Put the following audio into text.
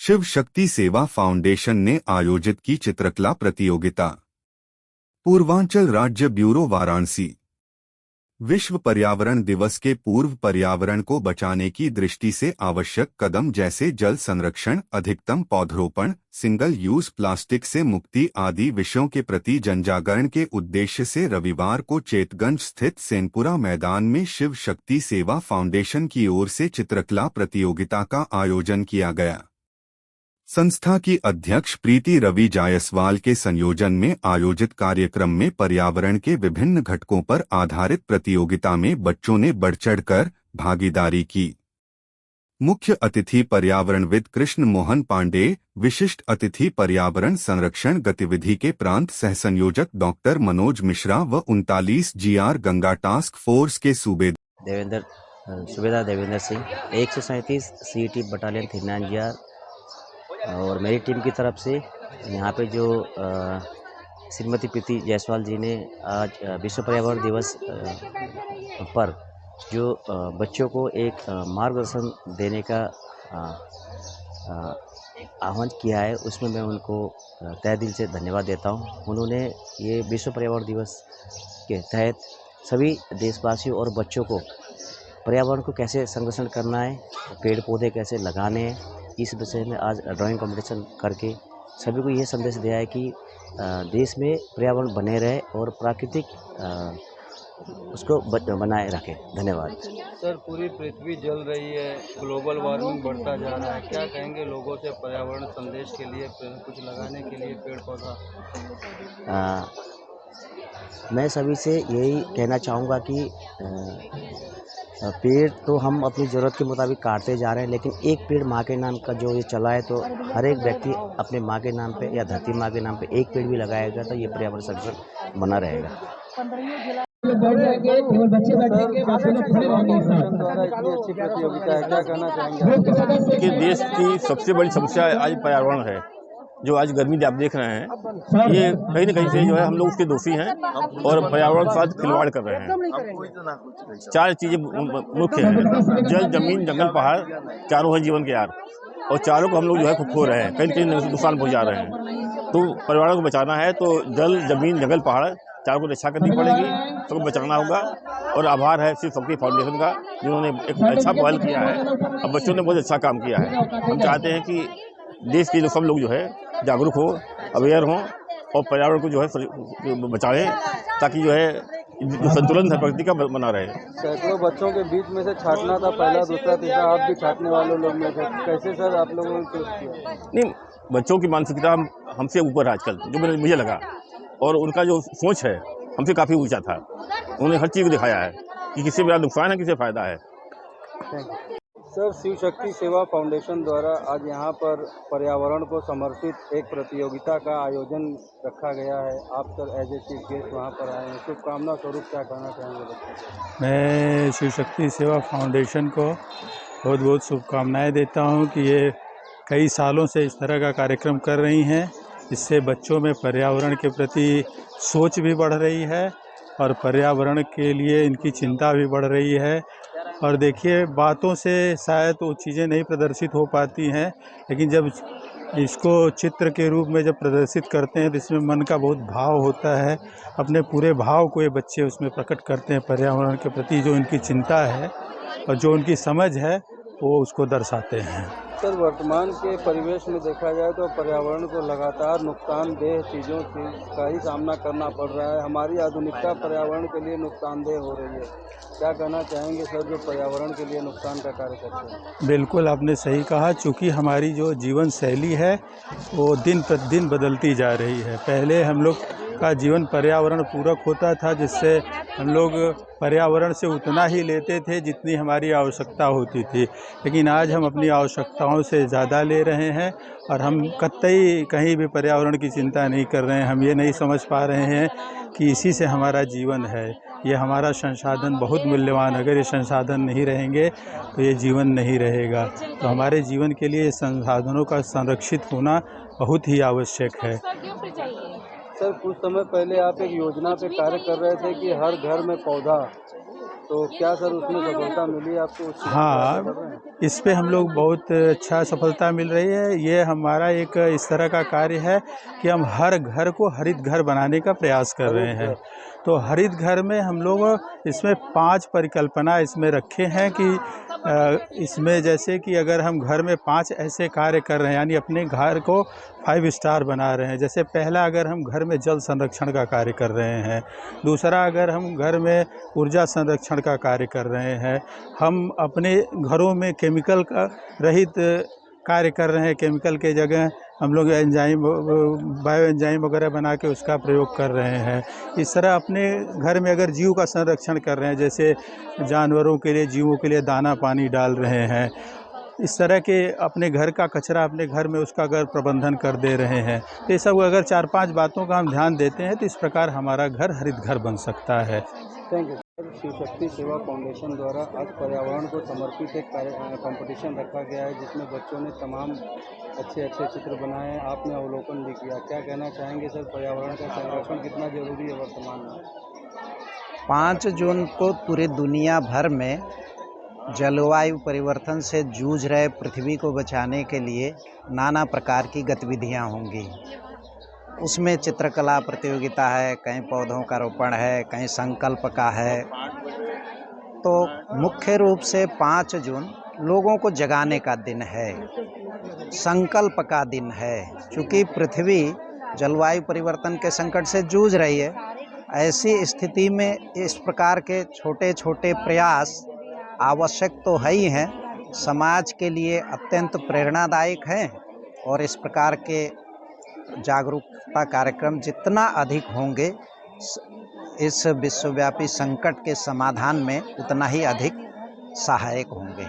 शिव शक्ति सेवा फाउंडेशन ने आयोजित की चित्रकला प्रतियोगिता। पूर्वांचल राज्य ब्यूरो वाराणसी। विश्व पर्यावरण दिवस के पूर्व पर्यावरण को बचाने की दृष्टि से आवश्यक कदम जैसे जल संरक्षण, अधिकतम पौधरोपण, सिंगल यूज प्लास्टिक से मुक्ति आदि विषयों के प्रति जनजागरण के उद्देश्य से रविवार को चेतगंज स्थित सेनपुरा मैदान में शिव शक्ति सेवा फाउंडेशन की ओर से चित्रकला प्रतियोगिता का आयोजन किया गया। संस्था की अध्यक्ष प्रीति रवि जायसवाल के संयोजन में आयोजित कार्यक्रम में पर्यावरण के विभिन्न घटकों पर आधारित प्रतियोगिता में बच्चों ने बढ़-चढ़कर भागीदारी की। मुख्य अतिथि पर्यावरणविद कृष्ण मोहन पांडे, विशिष्ट अतिथि पर्यावरण संरक्षण गतिविधि के प्रांत सहसंयोजक डॉक्टर मनोज मिश्रा व 39 GR गंगा टास्क फोर्स के सूबेदार Devendra Singh, 137 CET battalion 39 GR और मेरी टीम की तरफ से यहाँ पे जो श्रीमती प्रीति जायसवाल जी ने आज विश्व पर्यावरण दिवस पर जो बच्चों को एक मार्गदर्शन देने का आह्वान किया है, उसमें मैं उनको तहे दिल से धन्यवाद देता हूँ। उन्होंने ये विश्व पर्यावरण दिवस के तहत सभी देशवासियों और बच्चों को पर्यावरण को कैसे संरक्षण करना है, पेड़ पौधे कैसे लगाने हैं, इस विषय में आज ड्राइंग कंपटीशन करके सभी को यह संदेश दिया है कि देश में पर्यावरण बने रहे और प्राकृतिक उसको बनाए रखें। धन्यवाद सर। पूरी पृथ्वी जल रही है, ग्लोबल वार्मिंग बढ़ता जा रहा है, क्या कहेंगे लोगों से पर्यावरण संदेश के लिए, कुछ लगाने के लिए पेड़ पौधा? मैं सभी से यही कहना चाहूँगा कि पेड़ तो हम अपनी ज़रूरत के मुताबिक काटते जा रहे हैं, लेकिन एक पेड़ माँ के नाम का जो ये चला है, तो हर एक व्यक्ति अपने माँ के नाम पे या धरती माँ के नाम पे एक पेड़ भी लगाएगा तो ये पर्यावरण संरक्षण बना रहेगा। कि देश की सबसे बड़ी समस्या आज पर्यावरण है। जो आज गर्मी आप देख रहे हैं, ये कहीं न कहीं से जो है हम लोग उसके दोषी हैं और पर्यावरण के साथ खिलवाड़ कर रहे हैं। 4 चीज़ें मुख्य हैं: जल, जमीन, जंगल, पहाड़, चारों हैं जीवन के आधार, और चारों को हम लोग जो है खो रहे हैं, कहीं न कहीं नुकसान पहुँचा रहे हैं। तो पर्यावरण को बचाना है तो जल, जमीन, जंगल, पहाड़ चारों को रक्षा करनी पड़ेगी, सबको बचाना होगा। और आभार है शिव शक्ति फाउंडेशन का, जिन्होंने एक अच्छा पहल किया है और बच्चों ने बहुत अच्छा काम किया है। हम चाहते हैं कि देश के जो सब लोग जो है जागरूक हो, अवेयर हों और पर्यावरण को जो है बचाएं, ताकि जो है जो संतुलन है प्रकृति का बना रहे। सैकड़ों बच्चों के बीच में से छाटना था, पहला, दूसरा, तीसरा, आप भी छाटने वाले लोग में थे। कैसे सर आप लोगों ने चूज किया? नहीं, बच्चों की मानसिकता हमसे ऊपर है आजकल, जो मुझे लगा, और उनका जो सोच है हमसे काफ़ी ऊंचा था। उन्होंने हर चीज़ को दिखाया है कि किसी मेरा नुकसान है, किसी फ़ायदा है। सर, शिव शक्ति सेवा फाउंडेशन द्वारा आज यहाँ पर पर्यावरण को समर्पित एक प्रतियोगिता का आयोजन रखा गया है। आप sir as a chief guest वहाँ पर आए हैं, शुभकामना स्वरूप क्या कहना चाहेंगे? मैं शिव शक्ति सेवा फाउंडेशन को बहुत बहुत शुभकामनाएं देता हूँ कि ये कई सालों से इस तरह का कार्यक्रम कर रही हैं। इससे बच्चों में पर्यावरण के प्रति सोच भी बढ़ रही है और पर्यावरण के लिए इनकी चिंता भी बढ़ रही है। और देखिए, बातों से शायद वो चीज़ें नहीं प्रदर्शित हो पाती हैं, लेकिन जब इसको चित्र के रूप में जब प्रदर्शित करते हैं तो इसमें मन का बहुत भाव होता है। अपने पूरे भाव को ये बच्चे उसमें प्रकट करते हैं, पर्यावरण के प्रति जो इनकी चिंता है और जो उनकी समझ है वो उसको दर्शाते हैं। सर, वर्तमान के परिवेश में देखा जाए तो पर्यावरण को लगातार नुकसानदेह चीज़ों का ही सामना करना पड़ रहा है। हमारी आधुनिकता पर्यावरण के लिए नुकसानदेह हो रही है। क्या कहना चाहेंगे सर, जो पर्यावरण के लिए नुकसान का कार्य करते हैं? बिल्कुल आपने सही कहा, चूँकि हमारी जो जीवन शैली है वो दिन प्रतिदिन बदलती जा रही है। पहले हम लोग का जीवन पर्यावरण पूरक होता था, जिससे हम लोग पर्यावरण से उतना ही लेते थे जितनी हमारी आवश्यकता होती थी, लेकिन आज हम अपनी आवश्यकताओं से ज़्यादा ले रहे हैं और हम कतई कहीं भी पर्यावरण की चिंता नहीं कर रहे हैं। हम ये नहीं समझ पा रहे हैं कि इसी से हमारा जीवन है, ये हमारा संसाधन बहुत मूल्यवान। अगर ये संसाधन नहीं रहेंगे तो ये जीवन नहीं रहेगा। तो हमारे जीवन के लिए संसाधनों का संरक्षित होना बहुत ही आवश्यक है। सर, कुछ समय पहले आप एक योजना पे कार्य कर रहे थे कि हर घर में पौधा, तो क्या सर उसमें सफलता मिली आपको? उस चीज़ को हाँ, कर रहे हैं? इस पे हम लोग बहुत अच्छा सफलता मिल रही है। ये हमारा एक इस तरह का कार्य है कि हम हर घर को हरित घर बनाने का प्रयास कर रहे हैं। तो हरित घर में हम लोग इसमें 5 परिकल्पना इसमें रखे हैं कि इसमें जैसे कि अगर हम घर में 5 ऐसे कार्य कर रहे हैं, यानी अपने घर को 5 स्टार बना रहे हैं। जैसे पहला, अगर हम घर में जल संरक्षण का कार्य कर रहे हैं। दूसरा, अगर हम घर में ऊर्जा संरक्षण का कार्य कर रहे हैं। हम अपने घरों में केमिकल का रहित कार्य कर रहे हैं। केमिकल के जगह हम लोग एंजाइम, बायो एंजाइम वगैरह बना के उसका प्रयोग कर रहे हैं। इस तरह अपने घर में अगर जीव का संरक्षण कर रहे हैं, जैसे जानवरों के लिए, जीवों के लिए दाना पानी डाल रहे हैं, इस तरह के अपने घर का कचरा अपने घर में उसका अगर प्रबंधन कर दे रहे हैं, तो ये सब अगर 4-5 बातों का हम ध्यान देते हैं तो इस प्रकार हमारा घर हरित घर बन सकता है। Thank you. शिव शक्ति सेवा फाउंडेशन द्वारा आज पर्यावरण को समर्पित एक कंपटीशन रखा गया है, जिसमें बच्चों ने तमाम अच्छे अच्छे चित्र बनाए हैं। आपने अवलोकन भी किया, क्या कहना चाहेंगे सर? पर्यावरण का संरक्षण कितना जरूरी है वर्तमान में? 5 जून को पूरी दुनिया भर में जलवायु परिवर्तन से जूझ रहे पृथ्वी को बचाने के लिए नाना प्रकार की गतिविधियां होंगी। उसमें चित्रकला प्रतियोगिता है, कहीं पौधों का रोपण है, कहीं संकल्प का है। तो मुख्य रूप से 5 जून लोगों को जगाने का दिन है, संकल्प का दिन है। चूँकि पृथ्वी जलवायु परिवर्तन के संकट से जूझ रही है, ऐसी स्थिति में इस प्रकार के छोटे छोटे प्रयास आवश्यक तो है ही हैं, समाज के लिए अत्यंत प्रेरणादायक हैं। और इस प्रकार के जागरूकता कार्यक्रम जितना अधिक होंगे, इस विश्वव्यापी संकट के समाधान में उतना ही अधिक सहायक होंगे।